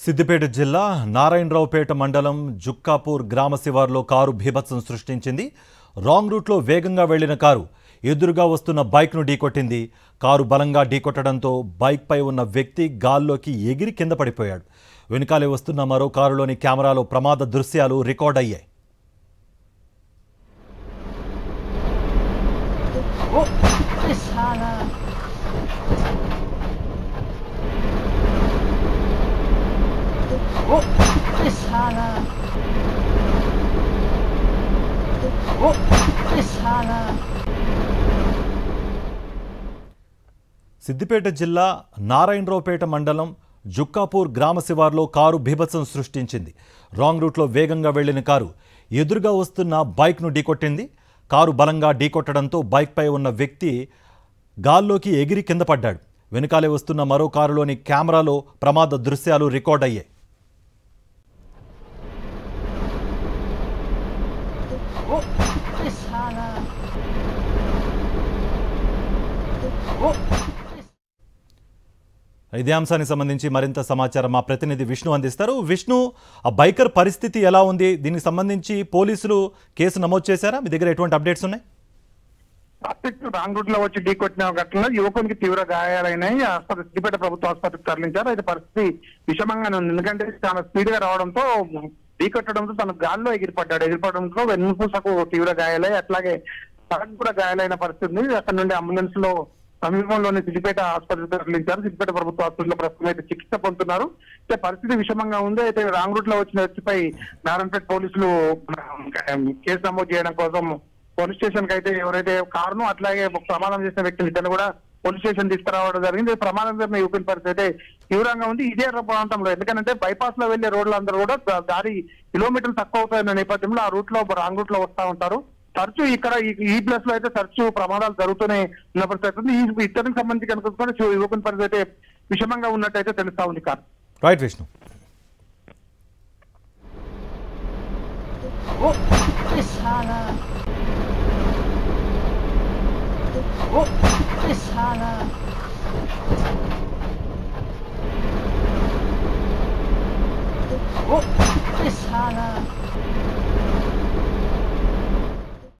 సిద్దిపేట జిల్లా నారాయణరావుపేట మండలం జుక్కాపూర్ గ్రామ శివార్లో కారు బీభత్సం సృష్టించింది. రాంగ్ రూట్లో వేగంగా వెళ్లిన కారు ఎదురుగా వస్తున్న బైక్ను ఢీకొట్టింది. కారు బలంగా ఢీకొట్టడంతో బైక్పై ఉన్న వ్యక్తి గాల్లోకి ఎగిరి కింద పడిపోయాడు. వెనుకాలే వస్తున్న మరో కారులోని కెమెరాలో ప్రమాద దృశ్యాలు రికార్డ్ అయ్యాయి. సిద్దిపేట జిల్లా నారాయణరావుపేట మండలం జుక్కాపూర్ గ్రామ శివార్లో కారు బీభత్సం సృష్టించింది. రాంగ్ రూట్లో వేగంగా వెళ్లిన కారు ఎదురుగా వస్తున్న బైక్ను ఢీకొట్టింది. కారు బలంగా ఢీకొట్టడంతో బైక్పై ఉన్న వ్యక్తి గాల్లోకి ఎగిరి కింద పడ్డాడు. వెనుకాలే వస్తున్న మరో కారులోని కెమెరాలో ప్రమాద దృశ్యాలు రికార్డ్ అయ్యాయి. ఇదే అంశానికి సంబంధించి మరింత సమాచారం మా ప్రతినిధి విష్ణు అందిస్తారు. విష్ణు, ఆ బైకర్ పరిస్థితి ఎలా ఉంది? దీనికి సంబంధించి పోలీసులు కేసు నమోదు చేశారా? మీ దగ్గర ఎటువంటి అప్డేట్స్ ఉన్నాయి? రాంగ్ రూట్ లో వచ్చి ఢీకొట్టిన ఘటనలో యువకునికి తీవ్ర గాయాలైనాయి. సిద్దిపేట ప్రభుత్వ ఆసుపత్రికి తరలించారు. అయితే పరిస్థితి విషమంగానే ఉంది. ఎందుకంటే చాలా స్పీడ్ గా రావడంతో ఢీకొట్టడంతో తన గాల్లో ఎగిరిపడడంతో వెన్నుపూసకు తీవ్ర గాయాలై అట్లాగే తనకు కూడా గాయాలైన పరిస్థితి ఉంది. అక్కడ నుండి అంబులెన్స్ లో సమీపంలోని సిద్దిపేట ఆసుపత్రికి తరలించారు. సిద్దిపేట ప్రభుత్వ ఆసుపత్రిలో ప్రస్తుతం అయితే చికిత్స పొందుతున్నారు. అయితే పరిస్థితి విషమంగా ఉంది. అయితే రాంగ్ రూట్ లో వచ్చిన వ్యక్తిపై నారాయణపేట పోలీసులు కేసు నమోదు చేయడం కోసం పోలీస్ స్టేషన్ కి అయితే ఎవరైతే కారును అట్లాగే ప్రమాదం చేసిన వ్యక్తిని ఇద్దరు కూడా పోలీస్ స్టేషన్ తీసుకురావడం జరిగింది. ప్రమాదం జరిగిన యువకుని పరిస్థితి అయితే తీవ్రంగా ఉంది. ఇదే ప్రాంతంలో ఎందుకంటే బైపాస్ లో వెళ్లే రోడ్లందరూ కూడా దారి కిలోమీటర్లు తక్కువ అవుతాయన్న నేపథ్యంలో ఆ రూట్ లో రాంగ్ రూట్ లో వస్తా ఉంటారు. తరచూ ఇక్కడ ఈ ప్లేస్ లో అయితే తరచూ ప్రమాదాలు జరుగుతూనే ఉన్న పరిస్థితి. ఈ ఇద్దరికి సంబంధించి కనుక యువకుని పరిస్థితి అయితే విషమంగా ఉన్నట్టయితే తెలుస్తా ఉంది. కాదు రైట్ విష్ణు. Ishana